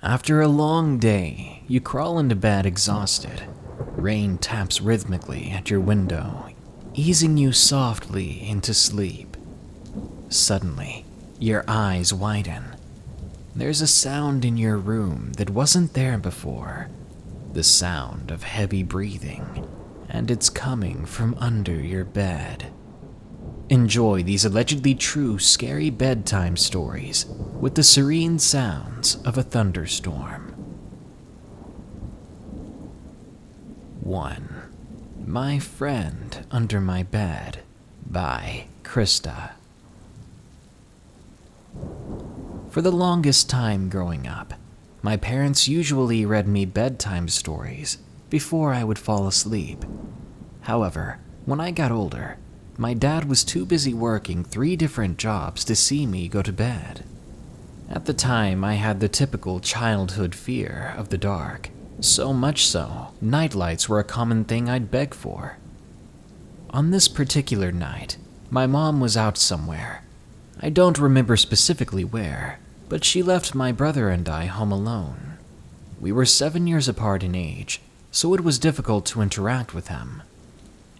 After a long day, you crawl into bed exhausted. Rain taps rhythmically at your window, easing you softly into sleep. Suddenly, your eyes widen. There's a sound in your room that wasn't there before. The sound of heavy breathing, and it's coming from under your bed. Enjoy these allegedly true scary bedtime stories with the serene sounds of a thunderstorm. 1. My Friend Under My Bed by Kirsta. For the longest time growing up, my parents usually read me bedtime stories before I would fall asleep. However, when I got older, my dad was too busy working 3 different jobs to see me go to bed. At the time, I had the typical childhood fear of the dark, so much so, nightlights were a common thing I'd beg for. On this particular night, my mom was out somewhere. I don't remember specifically where, but she left my brother and I home alone. We were 7 years apart in age, so it was difficult to interact with him.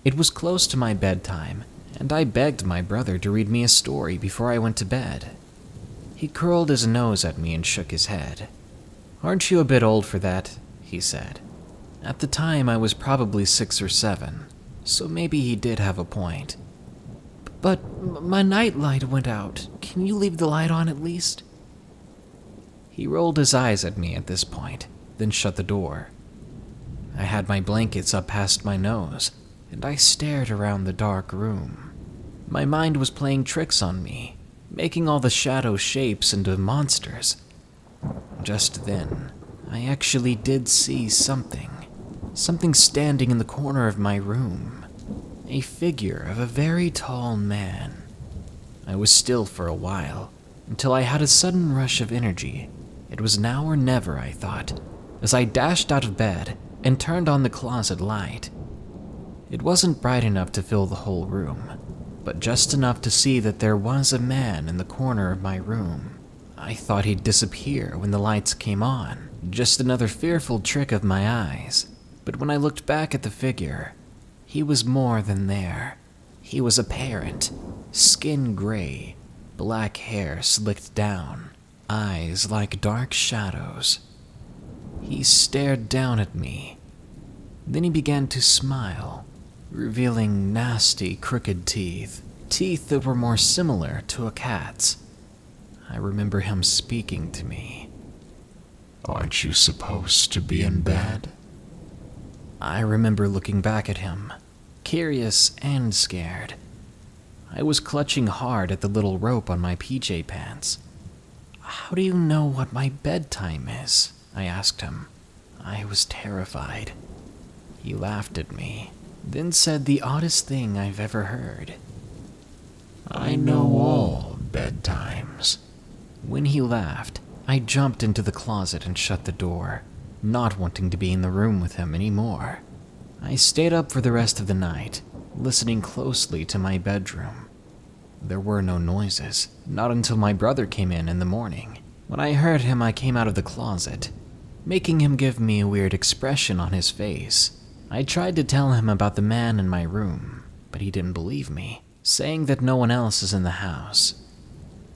It was close to my bedtime, and I begged my brother to read me a story before I went to bed. He curled his nose at me and shook his head. "Aren't you a bit old for that?" he said. At the time, I was probably 6 or 7, so maybe he did have a point. "But my nightlight went out. Can you leave the light on at least?" He rolled his eyes at me at this point, then shut the door. I had my blankets up past my nose, and I stared around the dark room. My mind was playing tricks on me, making all the shadow shapes into monsters. Just then, I actually did see something standing in the corner of my room. A figure of a very tall man. I was still for a while, until I had a sudden rush of energy. It was now or never, I thought, as I dashed out of bed and turned on the closet light. It wasn't bright enough to fill the whole room, but just enough to see that there was a man in the corner of my room. I thought he'd disappear when the lights came on, just another fearful trick of my eyes. But when I looked back at the figure, he was more than there. He was apparent, skin gray, black hair slicked down, eyes like dark shadows. He stared down at me. Then he began to smile, revealing nasty, crooked teeth that were more similar to a cat's. I remember him speaking to me. "Aren't you supposed to be in bed?" I remember looking back at him, curious and scared. I was clutching hard at the little rope on my PJ pants. "How do you know what my bedtime is?" I asked him. I was terrified. He laughed at me, then said the oddest thing I've ever heard. "I know all bedtimes." When he laughed, I jumped into the closet and shut the door, not wanting to be in the room with him anymore. I stayed up for the rest of the night, listening closely to my bedroom. There were no noises, not until my brother came in the morning. When I heard him, I came out of the closet, making him give me a weird expression on his face. I tried to tell him about the man in my room, but he didn't believe me, saying that no one else is in the house.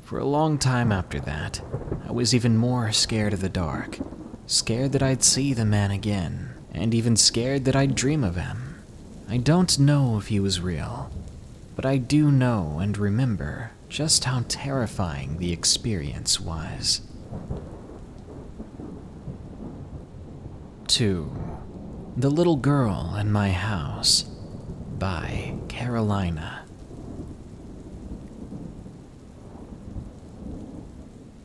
For a long time after that, I was even more scared of the dark, scared that I'd see the man again, and even scared that I'd dream of him. I don't know if he was real, but I do know and remember just how terrifying the experience was. 2. The Little Girl in My House by Carolina.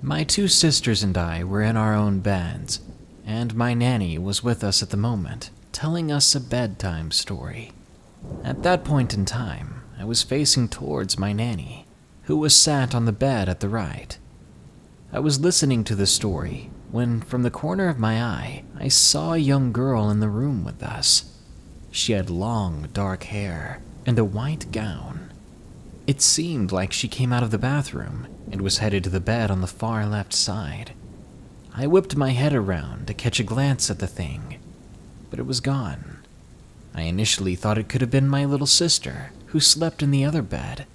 My 2 sisters and I were in our own beds, and my nanny was with us at the moment, telling us a bedtime story. At that point in time, I was facing towards my nanny, who was sat on the bed at the right. I was listening to the story when, from the corner of my eye, I saw a young girl in the room with us. She had long, dark hair and a white gown. It seemed like she came out of the bathroom and was headed to the bed on the far left side. I whipped my head around to catch a glance at the thing, but it was gone. I initially thought it could have been my little sister, who slept in the other bed,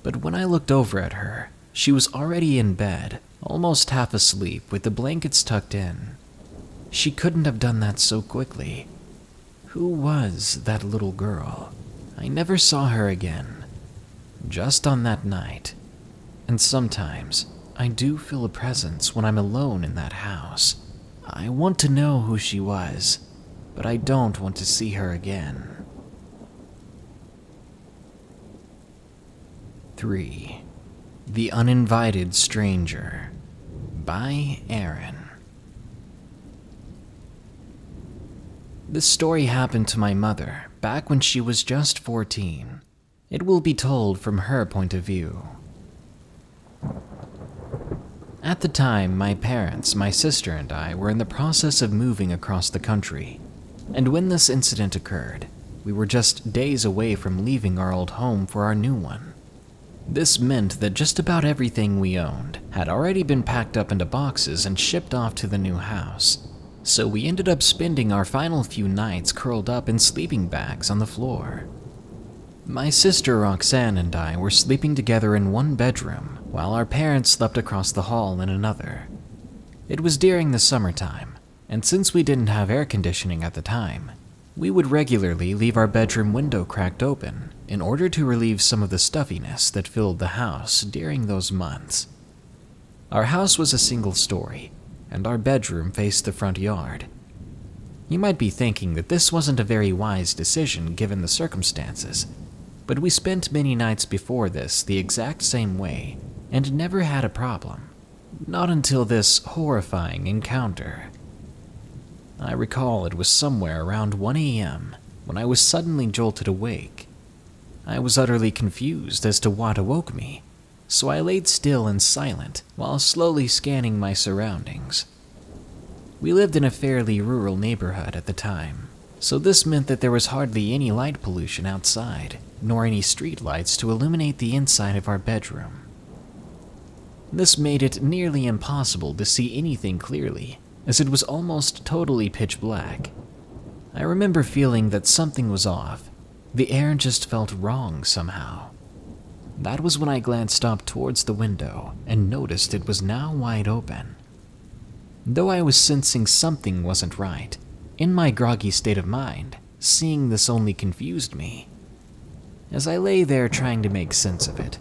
but when I looked over at her, she was already in bed, almost half asleep with the blankets tucked in. She couldn't have done that so quickly. Who was that little girl? I never saw her again, just on that night. And sometimes, I do feel a presence when I'm alone in that house. I want to know who she was, but I don't want to see her again. 3. The Uninvited Stranger by Eryn. This story happened to my mother back when she was just 14. It will be told from her point of view. At the time, my parents, my sister, and I were in the process of moving across the country, and when this incident occurred, we were just days away from leaving our old home for our new one. This meant that just about everything we owned had already been packed up into boxes and shipped off to the new house, so we ended up spending our final few nights curled up in sleeping bags on the floor. My sister Roxanne and I were sleeping together in one bedroom, while our parents slept across the hall in another. It was during the summertime, and since we didn't have air conditioning at the time, we would regularly leave our bedroom window cracked open in order to relieve some of the stuffiness that filled the house during those months. Our house was a single story, and our bedroom faced the front yard. You might be thinking that this wasn't a very wise decision given the circumstances, but we spent many nights before this the exact same way and never had a problem. Not until this horrifying encounter. I recall it was somewhere around 1 a.m. when I was suddenly jolted awake. I was utterly confused as to what awoke me, so I laid still and silent while slowly scanning my surroundings. We lived in a fairly rural neighborhood at the time, so this meant that there was hardly any light pollution outside, nor any street lights to illuminate the inside of our bedroom. This made it nearly impossible to see anything clearly, as it was almost totally pitch black. I remember feeling that something was off. The air just felt wrong somehow. That was when I glanced up towards the window and noticed it was now wide open. Though I was sensing something wasn't right, in my groggy state of mind, seeing this only confused me. As I lay there trying to make sense of it,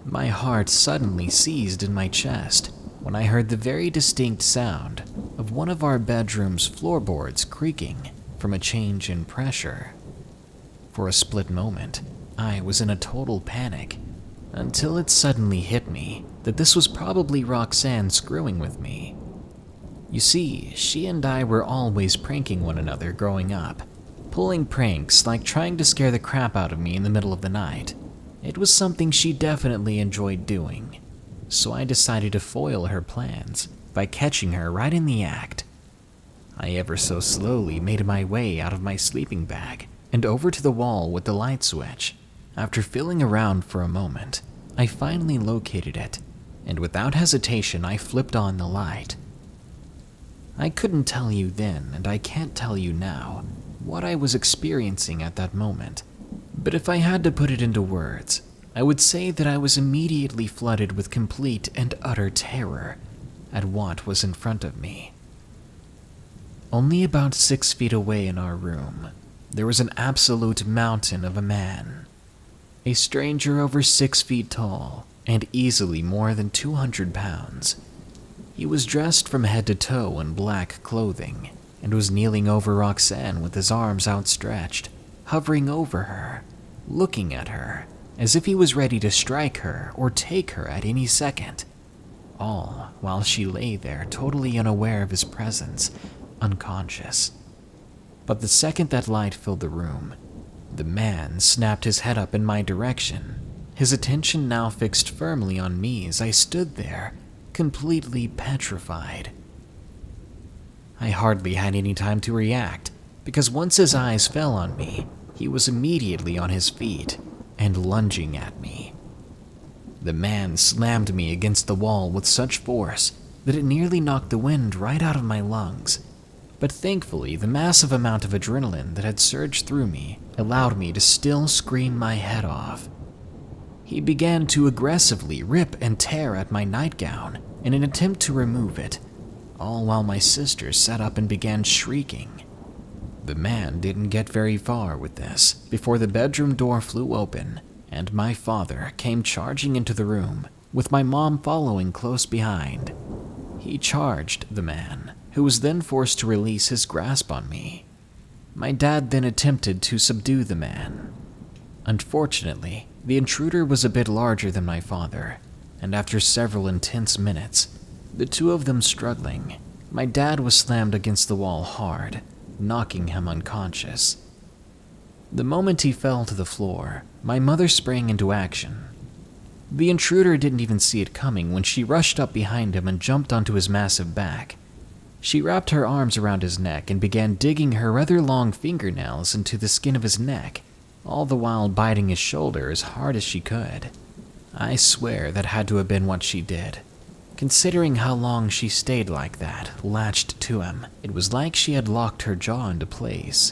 my heart suddenly seized in my chest when I heard the very distinct sound of one of our bedroom's floorboards creaking from a change in pressure. For a split moment, I was in a total panic, until it suddenly hit me that this was probably Roxanne screwing with me. You see, she and I were always pranking one another growing up, pulling pranks like trying to scare the crap out of me in the middle of the night. It was something she definitely enjoyed doing, so I decided to foil her plans by catching her right in the act. I ever so slowly made my way out of my sleeping bag and over to the wall with the light switch. After feeling around for a moment, I finally located it, and without hesitation I flipped on the light. I couldn't tell you then, and I can't tell you now, what I was experiencing at that moment, but if I had to put it into words, I would say that I was immediately flooded with complete and utter terror at what was in front of me. Only about 6 feet away in our room, there was an absolute mountain of a man. A stranger over 6 feet tall and easily more than 200 pounds. He was dressed from head to toe in black clothing and was kneeling over Roxanne with his arms outstretched, hovering over her, looking at her as if he was ready to strike her or take her at any second, all while she lay there totally unaware of his presence, unconscious. But the second that light filled the room, the man snapped his head up in my direction, his attention now fixed firmly on me as I stood there, completely petrified. I hardly had any time to react, because once his eyes fell on me, he was immediately on his feet and lunging at me. The man slammed me against the wall with such force that it nearly knocked the wind right out of my lungs. But thankfully, the massive amount of adrenaline that had surged through me allowed me to still scream my head off. He began to aggressively rip and tear at my nightgown in an attempt to remove it, all while my sister sat up and began shrieking. The man didn't get very far with this before the bedroom door flew open and my father came charging into the room, with my mom following close behind. He charged the man, who was then forced to release his grasp on me. My dad then attempted to subdue the man. Unfortunately, the intruder was a bit larger than my father, and after several intense minutes, the two of them struggling, my dad was slammed against the wall hard, knocking him unconscious. The moment he fell to the floor, my mother sprang into action. The intruder didn't even see it coming when she rushed up behind him and jumped onto his massive back. She wrapped her arms around his neck and began digging her rather long fingernails into the skin of his neck, all the while biting his shoulder as hard as she could. I swear that had to have been what she did. Considering how long she stayed like that, latched to him, it was like she had locked her jaw into place.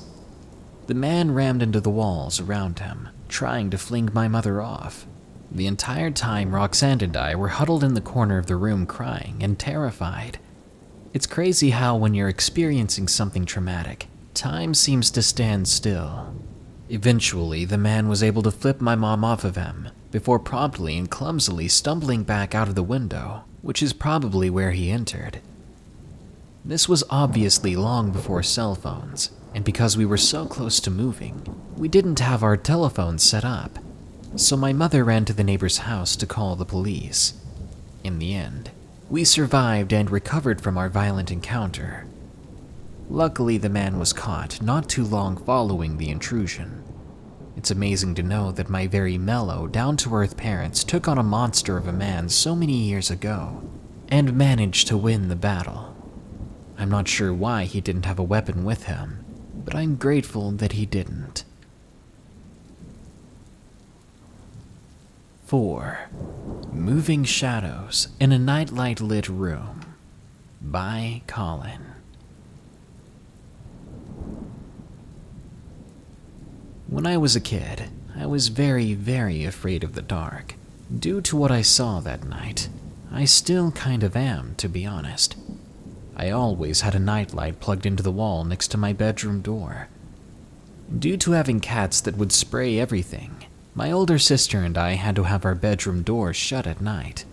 The man rammed into the walls around him, trying to fling my mother off. The entire time, Roxanne and I were huddled in the corner of the room crying and terrified. It's crazy how when you're experiencing something traumatic, time seems to stand still. Eventually, the man was able to flip my mom off of him, before promptly and clumsily stumbling back out of the window, which is probably where he entered. This was obviously long before cell phones, and because we were so close to moving, we didn't have our telephones set up, so my mother ran to the neighbor's house to call the police. In the end, we survived and recovered from our violent encounter. Luckily, the man was caught not too long following the intrusion. It's amazing to know that my very mellow, down-to-earth parents took on a monster of a man so many years ago, and managed to win the battle. I'm not sure why he didn't have a weapon with him, but I'm grateful that he didn't. 4. Moving Shadows in a Nightlight-Lit Room by Colin. When I was a kid, I was very, very afraid of the dark. Due to what I saw that night, I still kind of am, to be honest. I always had a nightlight plugged into the wall next to my bedroom door. Due to having cats that would spray everything, my older sister and I had to have our bedroom doors shut at night.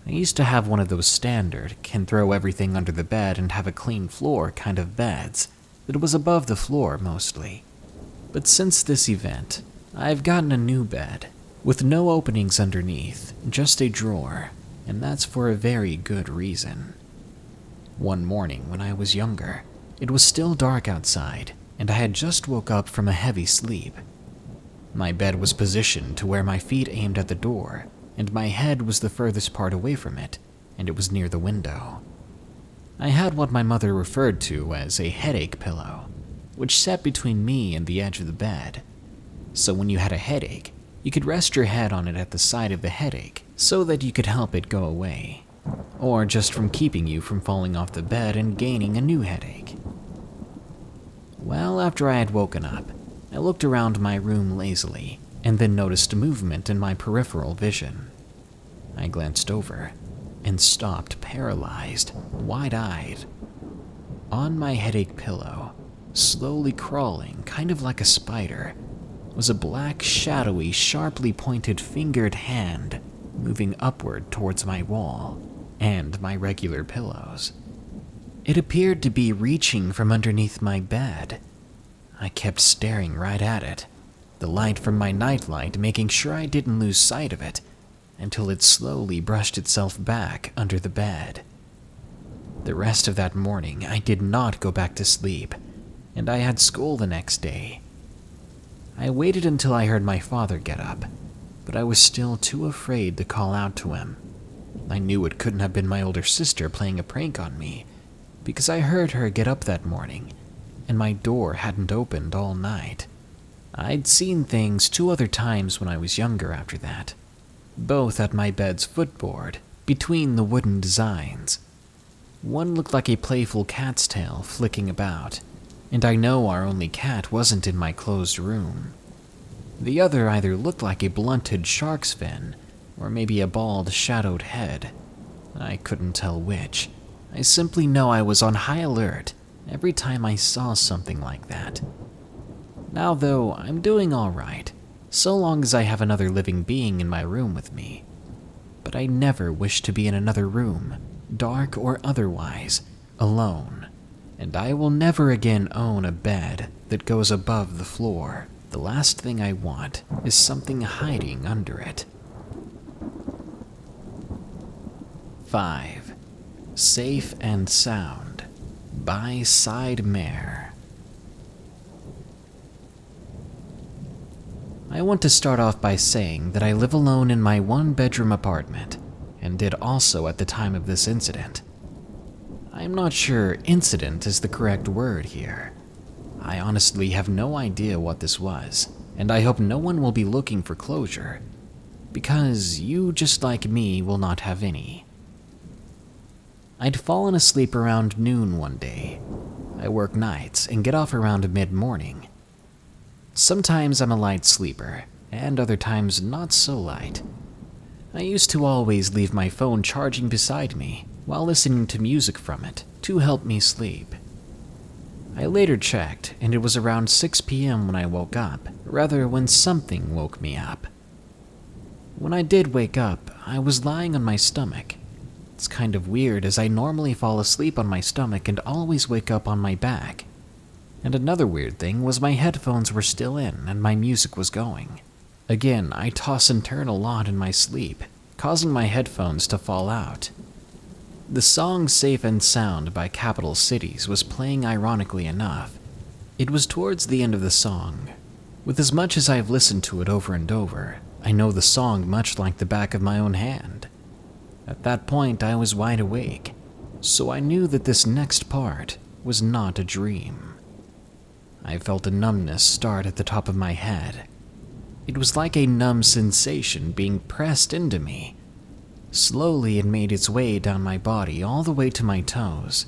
I used to have one of those standard, can throw everything under the bed and have a clean floor kind of beds that was above the floor mostly. But since this event, I've gotten a new bed, with no openings underneath, just a drawer, and that's for a very good reason. One morning when I was younger, it was still dark outside, and I had just woke up from a heavy sleep. My bed was positioned to where my feet aimed at the door, and my head was the furthest part away from it, and it was near the window. I had what my mother referred to as a headache pillow, which sat between me and the edge of the bed. So when you had a headache, you could rest your head on it at the side of the headache so that you could help it go away, or just from keeping you from falling off the bed and gaining a new headache. Well, after I had woken up, I looked around my room lazily and then noticed movement in my peripheral vision. I glanced over and stopped paralyzed, wide-eyed. On my headache pillow, slowly crawling, kind of like a spider, was a black, shadowy, sharply pointed fingered hand moving upward towards my wall and my regular pillows. It appeared to be reaching from underneath my bed. I kept staring right at it, the light from my nightlight making sure I didn't lose sight of it, until it slowly brushed itself back under the bed. The rest of that morning, I did not go back to sleep, and I had school the next day. I waited until I heard my father get up, but I was still too afraid to call out to him. I knew it couldn't have been my older sister playing a prank on me, because I heard her get up that morning, and my door hadn't opened all night. I'd seen things 2 other times when I was younger after that, both at my bed's footboard, between the wooden designs, One looked like a playful cat's tail flicking about, and I know our only cat wasn't in my closed room. The other either looked like a blunted shark's fin, or maybe a bald, shadowed head. I couldn't tell which. I simply know I was on high alert every time I saw something like that. Now though, I'm doing alright, so long as I have another living being in my room with me. But I never wish to be in another room, dark or otherwise, alone. And I will never again own a bed that goes above the floor. The last thing I want is something hiding under it. 5. Safe and Sound by Mare. I want to start off by saying that I live alone in my one-bedroom apartment, and did also at the time of this incident. I'm not sure incident is the correct word here. I honestly have no idea what this was, and I hope no one will be looking for closure, because you, just like me, will not have any. I'd fallen asleep around noon one day. I work nights and get off around mid-morning. Sometimes I'm a light sleeper, and other times not so light. I used to always leave my phone charging beside me while listening to music from it to help me sleep. I later checked, and it was around 6 p.m. when I woke up, rather when something woke me up. When I did wake up, I was lying on my stomach. It's kind of weird as I normally fall asleep on my stomach and always wake up on my back. And another weird thing was my headphones were still in and my music was going. Again, I toss and turn a lot in my sleep, causing my headphones to fall out. The song Safe and Sound by Capital Cities was playing ironically enough. It was towards the end of the song. With as much as I've listened to it over and over, I know the song much like the back of my own hand. At that point, I was wide awake, so I knew that this next part was not a dream. I felt a numbness start at the top of my head. It was like a numb sensation being pressed into me. Slowly, it made its way down my body all the way to my toes.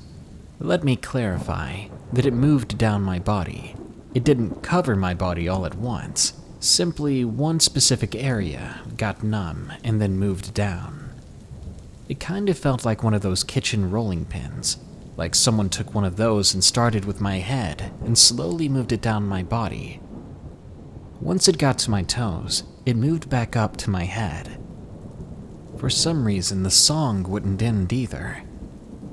Let me clarify that it moved down my body. It didn't cover my body all at once. Simply one specific area got numb and then moved down. It kind of felt like one of those kitchen rolling pins, like someone took one of those and started with my head and slowly moved it down my body. Once it got to my toes, it moved back up to my head. For some reason, the song wouldn't end either.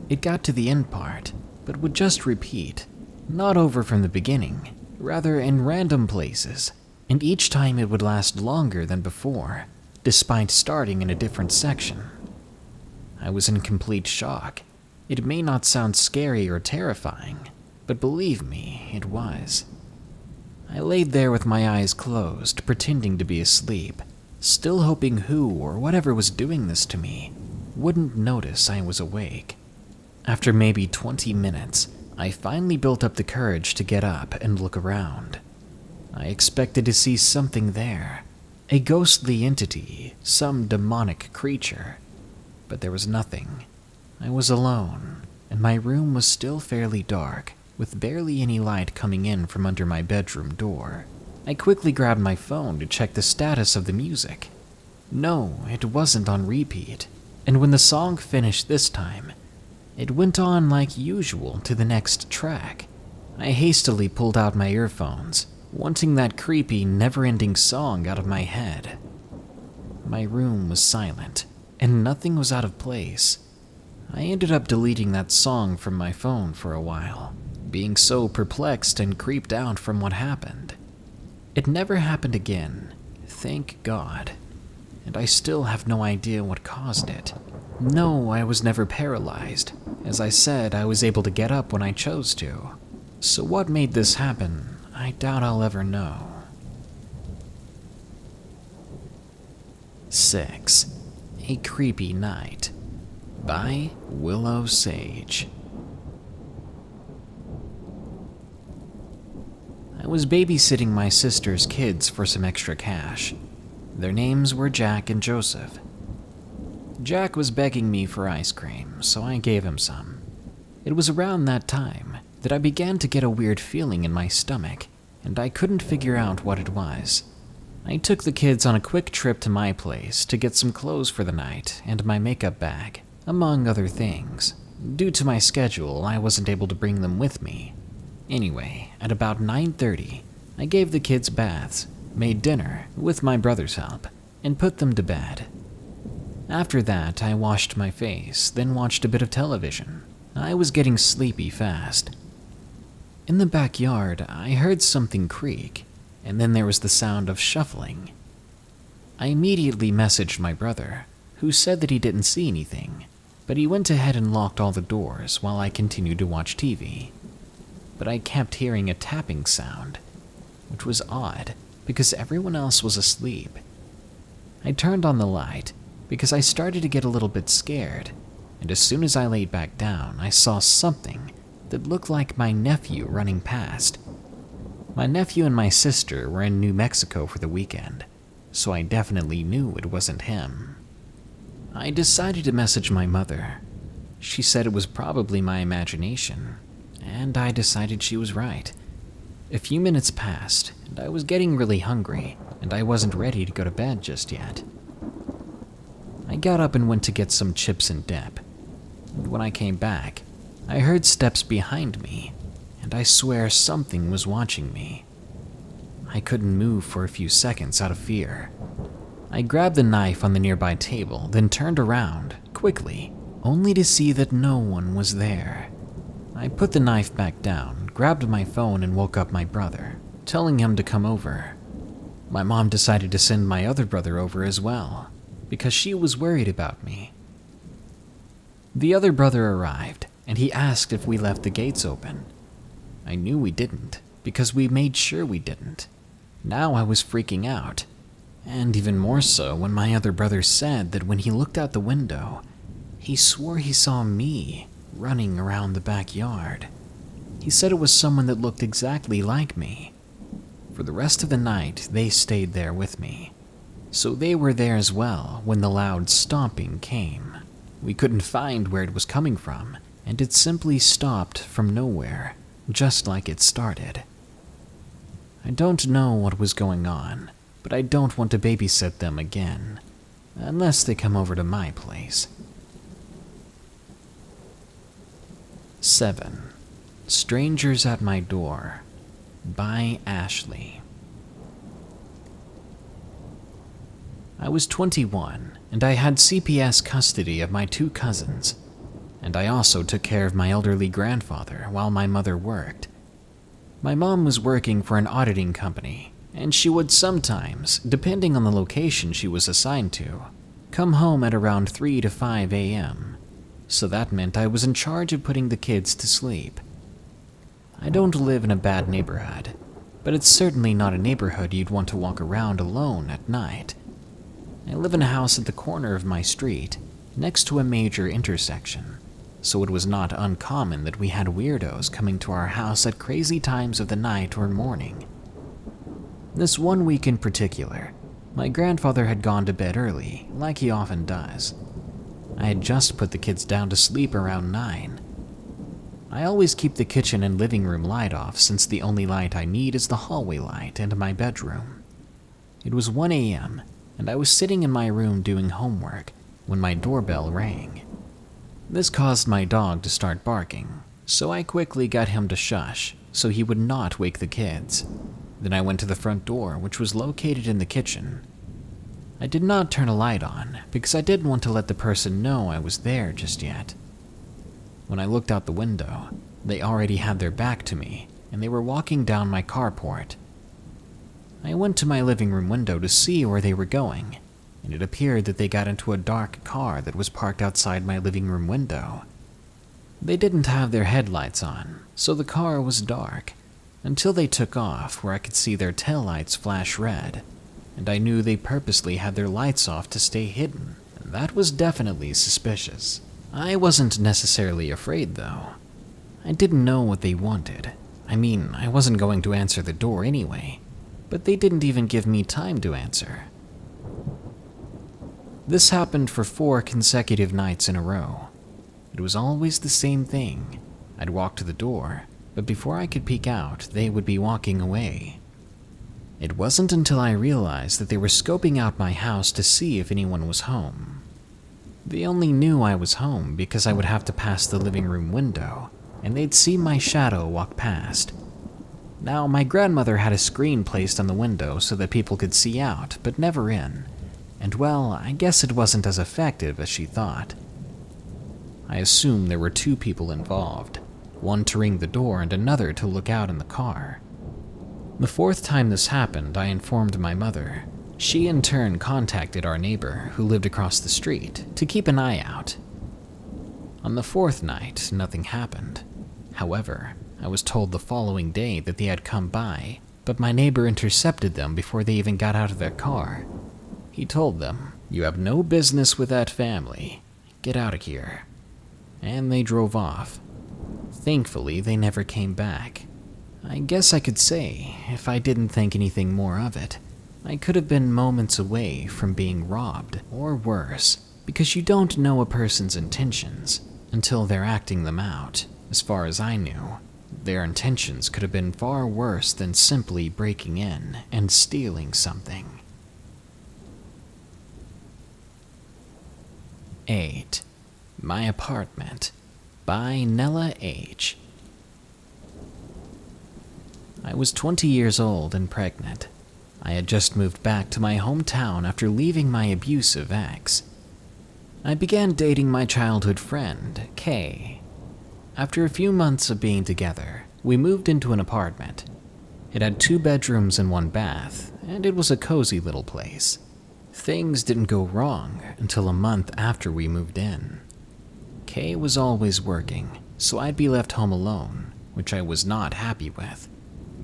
It got to the end part, but would just repeat, not over from the beginning, rather in random places, and each time it would last longer than before, despite starting in a different section. I was in complete shock. It may not sound scary or terrifying, but believe me, it was. I laid there with my eyes closed, pretending to be asleep, still hoping who or whatever was doing this to me wouldn't notice I was awake. After maybe 20 minutes, I finally built up the courage to get up and look around. I expected to see something there, a ghostly entity, some demonic creature, but there was nothing. I was alone, and my room was still fairly dark, with barely any light coming in from under my bedroom door. I quickly grabbed my phone to check the status of the music. No, it wasn't on repeat, and when the song finished this time, it went on like usual to the next track. I hastily pulled out my earphones, wanting that creepy, never-ending song out of my head. My room was silent, and nothing was out of place. I ended up deleting that song from my phone for a while, being so perplexed and creeped out from what happened. It never happened again, thank God, and I still have no idea what caused it. No, I was never paralyzed. As I said, I was able to get up when I chose to. So what made this happen, I doubt I'll ever know. 6. A Creepy Night by Willow S. I was babysitting my sister's kids for some extra cash. Their names were Jack and Joseph. Jack was begging me for ice cream, so I gave him some. It was around that time that I began to get a weird feeling in my stomach, and I couldn't figure out what it was. I took the kids on a quick trip to my place to get some clothes for the night and my makeup bag, among other things. Due to my schedule, I wasn't able to bring them with me. Anyway, at about 9:30, I gave the kids baths, made dinner with my brother's help, and put them to bed. After that, I washed my face, then watched a bit of television. I was getting sleepy fast. In the backyard, I heard something creak, and then there was the sound of shuffling. I immediately messaged my brother, who said that he didn't see anything, but he went ahead and locked all the doors while I continued to watch TV. But I kept hearing a tapping sound, which was odd because everyone else was asleep. I turned on the light because I started to get a little bit scared, and as soon as I laid back down, I saw something that looked like my nephew running past. My nephew and my sister were in New Mexico for the weekend, so I definitely knew it wasn't him. I decided to message my mother. She said it was probably my imagination, and I decided she was right. A few minutes passed, and I was getting really hungry, and I wasn't ready to go to bed just yet. I got up and went to get some chips and dip, and when I came back, I heard steps behind me, and I swear something was watching me. I couldn't move for a few seconds out of fear. I grabbed the knife on the nearby table, then turned around, quickly, only to see that no one was there. I put the knife back down, grabbed my phone, and woke up my brother, telling him to come over. My mom decided to send my other brother over as well, because she was worried about me. The other brother arrived, and he asked if we left the gates open. I knew we didn't, because we made sure we didn't. Now I was freaking out, and even more so when my other brother said that when he looked out the window, he swore he saw me running around the backyard. He said it was someone that looked exactly like me. For the rest of the night, they stayed there with me. So they were there as well when the loud stomping came. We couldn't find where it was coming from, and it simply stopped from nowhere, just like it started. I don't know what was going on, but I don't want to babysit them again, unless they come over to my place. 7. Strangers at My Door by Ashley. I was 21, and I had CPS custody of my 2 cousins, and I also took care of my elderly grandfather while my mother worked. My mom was working for an auditing company, and she would sometimes, depending on the location she was assigned to, come home at around 3 to 5 a.m., so that meant I was in charge of putting the kids to sleep. I don't live in a bad neighborhood, but it's certainly not a neighborhood you'd want to walk around alone at night. I live in a house at the corner of my street, next to a major intersection, so it was not uncommon that we had weirdos coming to our house at crazy times of the night or morning. This one week in particular, my grandfather had gone to bed early, like he often does. I had just put the kids down to sleep around 9. I always keep the kitchen and living room light off since the only light I need is the hallway light and my bedroom. It was 1 a.m., and I was sitting in my room doing homework when my doorbell rang. This caused my dog to start barking, so I quickly got him to shush so he would not wake the kids. Then I went to the front door, which was located in the kitchen. I did not turn a light on because I didn't want to let the person know I was there just yet. When I looked out the window, they already had their back to me, and they were walking down my carport. I went to my living room window to see where they were going, and it appeared that they got into a dark car that was parked outside my living room window. They didn't have their headlights on, so the car was dark, until they took off where I could see their taillights flash red, and I knew they purposely had their lights off to stay hidden. That was definitely suspicious. I wasn't necessarily afraid, though. I didn't know what they wanted. I mean, I wasn't going to answer the door anyway, but they didn't even give me time to answer. This happened for 4 consecutive nights in a row. It was always the same thing. I'd walk to the door, but before I could peek out, they would be walking away. It wasn't until I realized that they were scoping out my house to see if anyone was home. They only knew I was home because I would have to pass the living room window, and they'd see my shadow walk past. Now, my grandmother had a screen placed on the window so that people could see out, but never in. And well, I guess it wasn't as effective as she thought. I assume there were 2 people involved, one to ring the door and another to look out in the car. The 4th time this happened, I informed my mother. She in turn contacted our neighbor, who lived across the street, to keep an eye out. On the 4th night, nothing happened. However, I was told the following day that they had come by, but my neighbor intercepted them before they even got out of their car. He told them, "You have no business with that family. Get out of here." And they drove off. Thankfully, they never came back. I guess I could say, if I didn't think anything more of it, I could have been moments away from being robbed, or worse, because you don't know a person's intentions until they're acting them out. As far as I knew, their intentions could have been far worse than simply breaking in and stealing something. 8. My Apartment by Nella H. I was 20 years old and pregnant. I had just moved back to my hometown after leaving my abusive ex. I began dating my childhood friend, Kay. After a few months of being together, we moved into an apartment. It had 2 bedrooms and 1 bath, and it was a cozy little place. Things didn't go wrong until a month after we moved in. Kay was always working, so I'd be left home alone, which I was not happy with.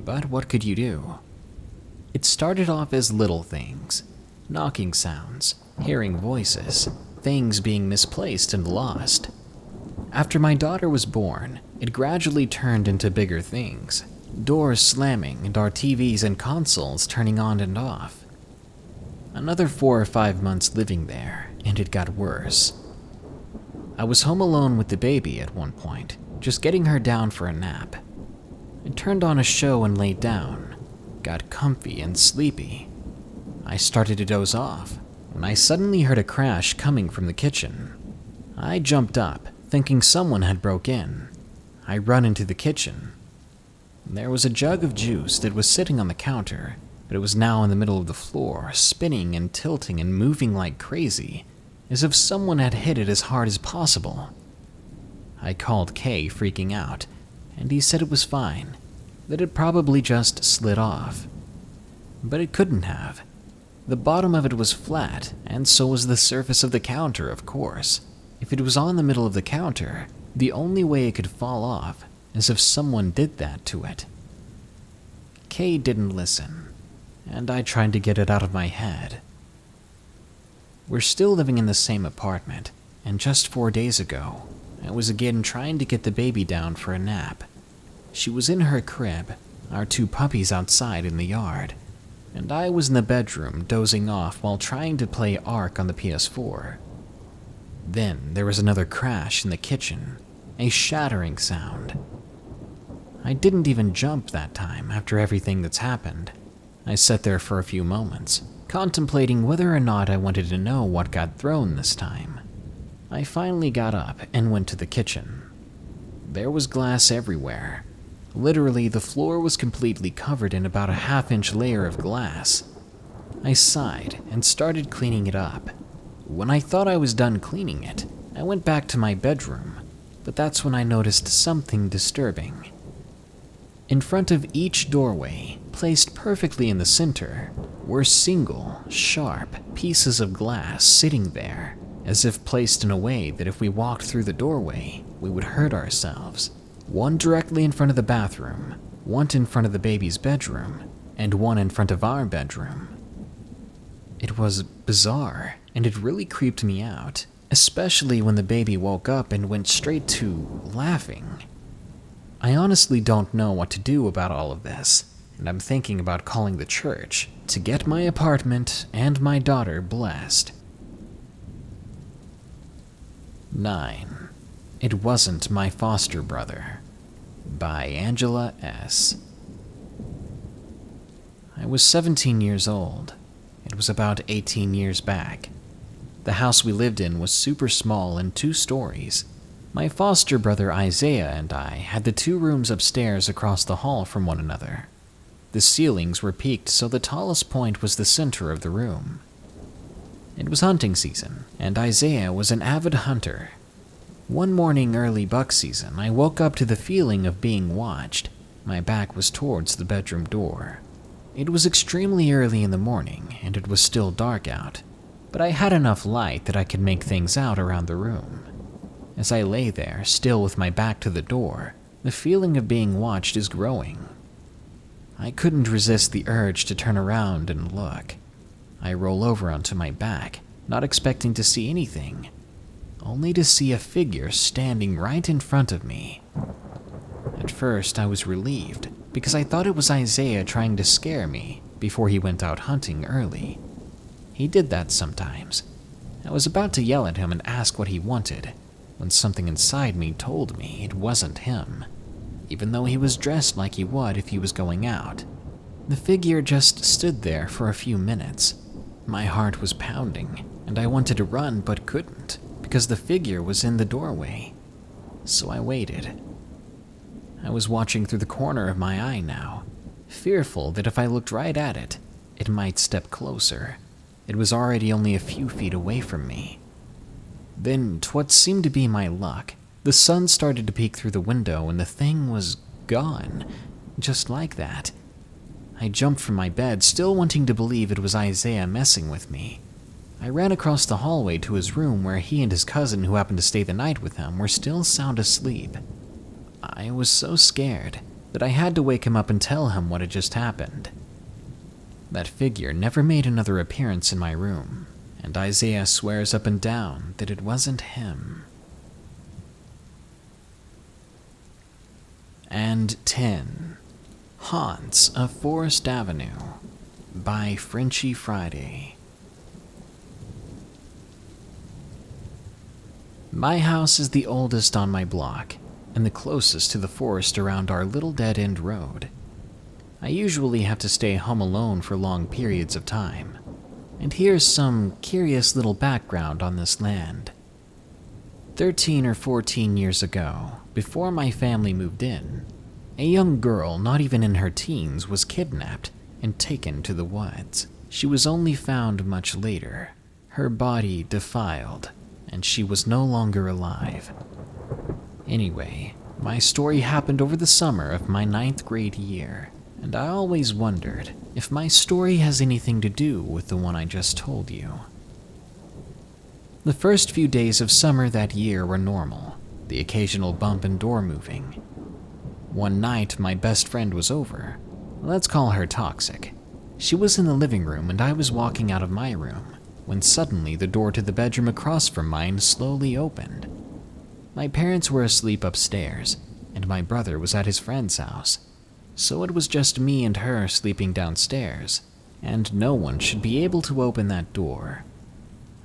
But what could you do? It started off as little things, knocking sounds, hearing voices, things being misplaced and lost. After my daughter was born, it gradually turned into bigger things, doors slamming and our TVs and consoles turning on and off. Another 4 or 5 months living there, and it got worse. I was home alone with the baby at one point, just getting her down for a nap. I turned on a show and laid down, got comfy and sleepy. I started to doze off when I suddenly heard a crash coming from the kitchen. I jumped up, thinking someone had broke in. I run into the kitchen. There was a jug of juice that was sitting on the counter, but it was now in the middle of the floor, spinning and tilting and moving like crazy, as if someone had hit it as hard as possible. I called Kay, freaking out, and he said it was fine, that it probably just slid off. But it couldn't have. The bottom of it was flat, and so was the surface of the counter, of course. If it was on the middle of the counter, the only way it could fall off is if someone did that to it. Kay didn't listen, and I tried to get it out of my head. We're still living in the same apartment, and just 4 days ago, I was again trying to get the baby down for a nap. She was in her crib, our 2 puppies outside in the yard, and I was in the bedroom dozing off while trying to play Ark on the PS4. Then there was another crash in the kitchen, a shattering sound. I didn't even jump that time after everything that's happened. I sat there for a few moments, contemplating whether or not I wanted to know what got thrown this time. I finally got up and went to the kitchen. There was glass everywhere. Literally, the floor was completely covered in about a half-inch layer of glass. I sighed and started cleaning it up. When I thought I was done cleaning it, I went back to my bedroom, but that's when I noticed something disturbing. In front of each doorway, placed perfectly in the center, were single, sharp pieces of glass sitting there, as if placed in a way that if we walked through the doorway, we would hurt ourselves. One directly in front of the bathroom, one in front of the baby's bedroom, and one in front of our bedroom. It was bizarre, and it really creeped me out, especially when the baby woke up and went straight to laughing. I honestly don't know what to do about all of this, and I'm thinking about calling the church to get my apartment and my daughter blessed. 9. It wasn't my foster brother. by Nella S. I was 17 years old. It was about 18 years back. The house we lived in was super small and 2 stories. My foster brother Isaiah and I had the 2 rooms upstairs across the hall from one another. The ceilings were peaked, so the tallest point was the center of the room. It was hunting season, and Isaiah was an avid hunter. One morning early buck season, I woke up to the feeling of being watched. My back was towards the bedroom door. It was extremely early in the morning, and it was still dark out, but I had enough light that I could make things out around the room. As I lay there, still with my back to the door, the feeling of being watched is growing. I couldn't resist the urge to turn around and look. I roll over onto my back, not expecting to see anything, only to see a figure standing right in front of me. At first, I was relieved, because I thought it was Isaiah trying to scare me before he went out hunting early. He did that sometimes. I was about to yell at him and ask what he wanted, when something inside me told me it wasn't him, even though he was dressed like he would if he was going out. The figure just stood there for a few minutes. My heart was pounding, and I wanted to run but couldn't, because the figure was in the doorway. So I waited. I was watching through the corner of my eye now, fearful that if I looked right at it, it might step closer. It was already only a few feet away from me. Then, to what seemed to be my luck, the sun started to peek through the window and the thing was gone, just like that. I jumped from my bed, still wanting to believe it was Isaiah messing with me. I ran across the hallway to his room where he and his cousin who happened to stay the night with him were still sound asleep. I was so scared that I had to wake him up and tell him what had just happened. That figure never made another appearance in my room, and Isaiah swears up and down that it wasn't him. And 10. Haunts of Forest Avenue by Frenchy Friday. My house is the oldest on my block, and the closest to the forest around our little dead-end road. I usually have to stay home alone for long periods of time, and here's some curious little background on this land. 13 or 14 years ago, before my family moved in, a young girl not even in her teens was kidnapped and taken to the woods. She was only found much later, her body defiled, and she was no longer alive. Anyway, my story happened over the summer of my 9th grade year, and I always wondered if my story has anything to do with the one I just told you. The first few days of summer that year were normal, the occasional bump and door moving. One night, my best friend was over. Let's call her Toxic. She was in the living room and I was walking out of my room, when suddenly the door to the bedroom across from mine slowly opened. My parents were asleep upstairs, and my brother was at his friend's house, so it was just me and her sleeping downstairs, and no one should be able to open that door.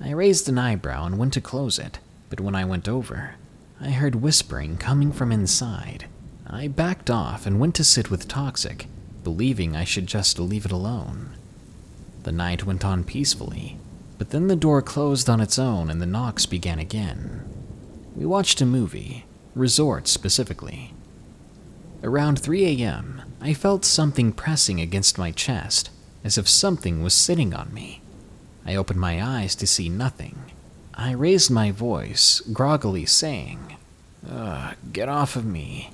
I raised an eyebrow and went to close it, but when I went over, I heard whispering coming from inside. I backed off and went to sit with Toxic, believing I should just leave it alone. The night went on peacefully, but then the door closed on its own and the knocks began again. We watched a movie, Resort specifically. Around 3 a.m., I felt something pressing against my chest, as if something was sitting on me. I opened my eyes to see nothing. I raised my voice, groggily saying, "Get off of me."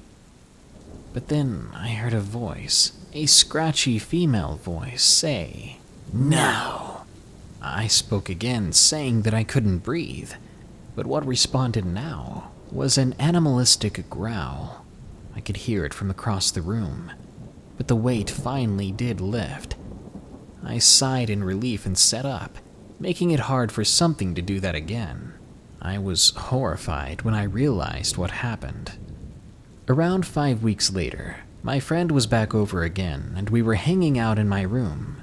But then I heard a voice, a scratchy female voice, say, "No." I spoke again, saying that I couldn't breathe, but what responded now was an animalistic growl. I could hear it from across the room, but the weight finally did lift. I sighed in relief and sat up, making it hard for something to do that again. I was horrified when I realized what happened. Around 5 weeks later, my friend was back over again, and we were hanging out in my room.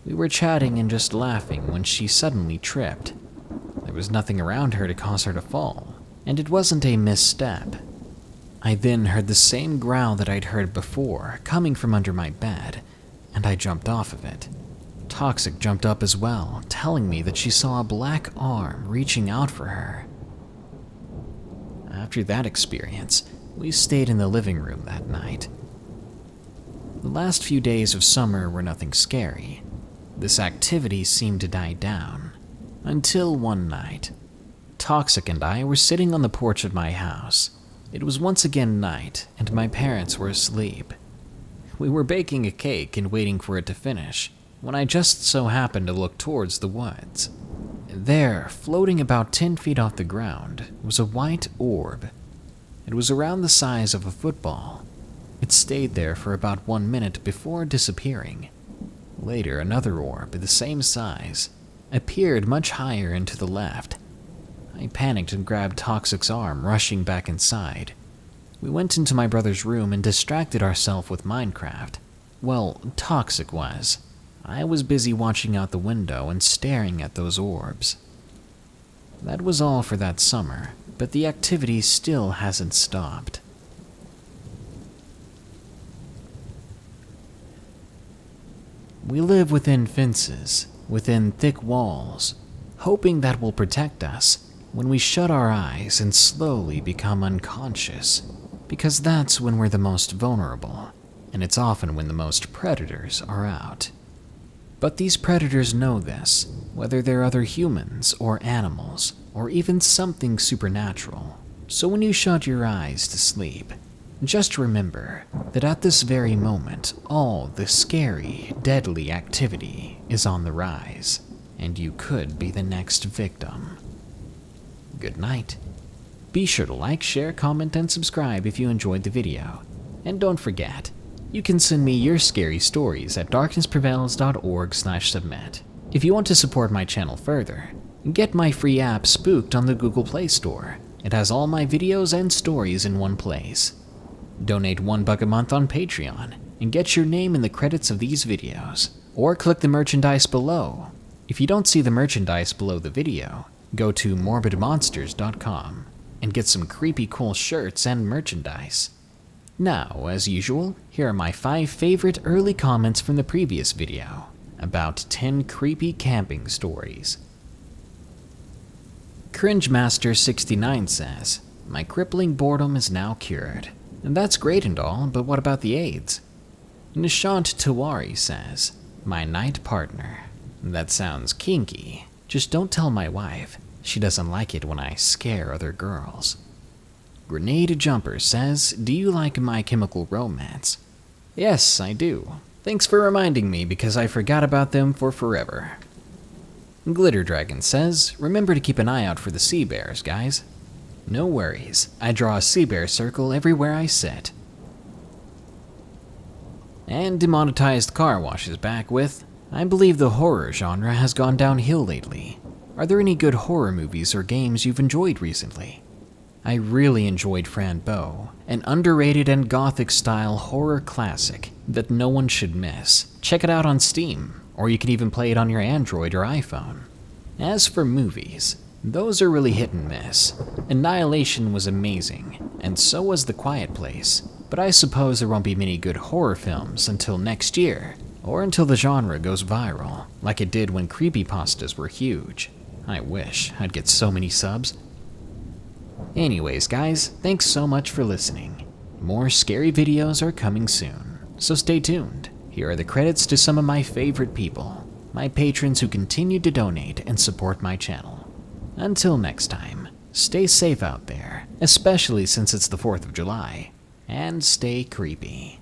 We were chatting and just laughing when she suddenly tripped. There was nothing around her to cause her to fall, and it wasn't a misstep. I then heard the same growl that I'd heard before coming from under my bed, and I jumped off of it. Toxic jumped up as well, telling me that she saw a black arm reaching out for her. After that experience, we stayed in the living room that night. The last few days of summer were nothing scary. This activity seemed to die down, until one night. Toxic and I were sitting on the porch of my house. It was once again night, and my parents were asleep. We were baking a cake and waiting for it to finish, when I just so happened to look towards the woods. There, floating about 10 feet off the ground, was a white orb. It was around the size of a football. It stayed there for about 1 minute before disappearing. Later, another orb, the same size, appeared much higher and to the left. I panicked and grabbed Toxic's arm, rushing back inside. We went into my brother's room and distracted ourselves with Minecraft. Well, Toxic was. I was busy watching out the window and staring at those orbs. That was all for that summer, but the activity still hasn't stopped. We live within fences, within thick walls, hoping that will protect us when we shut our eyes and slowly become unconscious, because that's when we're the most vulnerable, and it's often when the most predators are out. But these predators know this, whether they're other humans or animals, or even something supernatural. So when you shut your eyes to sleep, just remember that at this very moment, all the scary, deadly activity is on the rise, and you could be the next victim. Good night. Be sure to like, share, comment, and subscribe if you enjoyed the video. And don't forget, you can send me your scary stories at darknessprevails.org/submit. If you want to support my channel further, get my free app Spooked on the Google Play Store. It has all my videos and stories in one place. Donate $1 a month on Patreon and get your name in the credits of these videos. Or click the merchandise below. If you don't see the merchandise below the video, go to morbidmonsters.com and get some creepy cool shirts and merchandise. Now, as usual, here are my 5 favorite early comments from the previous video, about 10 creepy camping stories. CringeMaster69 says, "My crippling boredom is now cured." And that's great and all, but what about the AIDS? Nishant Tiwari says, "My night partner." That sounds kinky. Just don't tell my wife. She doesn't like it when I scare other girls. Grenade Jumper says, "Do you like My Chemical Romance?" Yes, I do. Thanks for reminding me because I forgot about them for forever. Glitter Dragon says, "Remember to keep an eye out for the sea bears, guys." No worries, I draw a sea bear circle everywhere I sit. And Demonetized Car Wash is back with, "I believe the horror genre has gone downhill lately. Are there any good horror movies or games you've enjoyed recently?" I really enjoyed Fran Bow, an underrated and gothic-style horror classic that no one should miss. Check it out on Steam, or you can even play it on your Android or iPhone. As for movies, those are really hit and miss. Annihilation was amazing, and so was The Quiet Place, but I suppose there won't be many good horror films until next year, or until the genre goes viral, like it did when creepypastas were huge. I wish I'd get so many subs. Anyways, guys, thanks so much for listening. More scary videos are coming soon, so stay tuned. Here are the credits to some of my favorite people, my patrons who continue to donate and support my channel. Until next time, stay safe out there, especially since it's the 4th of July, and stay creepy.